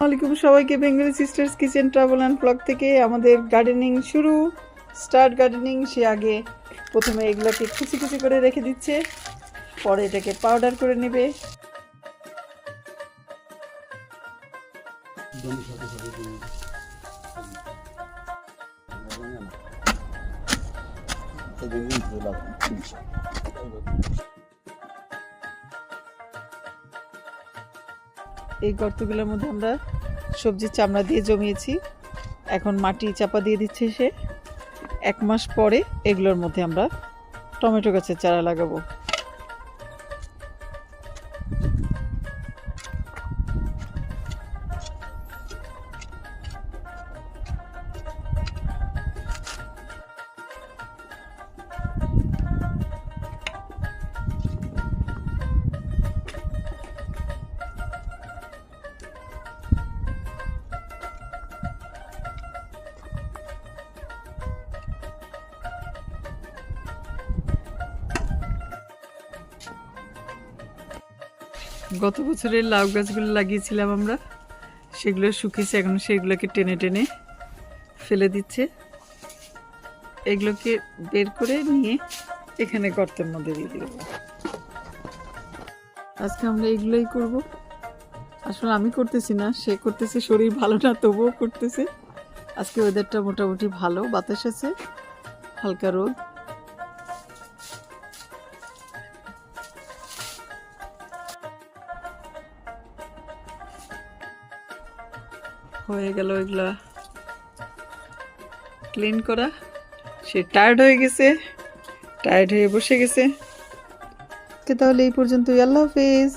আসসালামু সবাইকে Bengali sisters kitchen travel and blog থেকে আমাদের গার্ডেনিং শুরু স্টার্ট গার্ডেনিং। সে আগে প্রথমে এগুলোকে কুচি কুচি করে রেখে দিচ্ছে, পরে এটাকে পাউডার করে নেবে। এই গর্তগুলোর মধ্যে আমরা সবজির চামড়া দিয়ে জমিয়েছি, এখন মাটি চাপা দিয়ে দিচ্ছে সে। 1 মাস পরে এগুলোর মধ্যে আমরা টমেটো গাছের চারা লাগাবো। গত বছরের লাউ গাছগুলো লাগিয়েছিলাম আমরা, সেগুলো শুকিয়েছে, এখন সেগুলোকে টেনে টেনে ফেলে দিচ্ছে। এগুলোকে বের করে নিয়ে এখানে গর্তের মধ্যে দিয়ে দিব। আজকে আমরা এগুলোই করব। আসলে আমি করতেছি না, সে করতেছে, শরীর ভালো না তবুও করতেছে। আজকে ওয়েদারটা মোটামুটি ভালো, বাতাস আছে, হালকা রোদ। হয়ে গেল এগুলা ক্লিন করা। সে টায়ার্ড হয়ে গেছে, টায়ার্ড হয়ে বসে গেছে। তাহলে এই পর্যন্তই, আল্লাহ হাফেজ।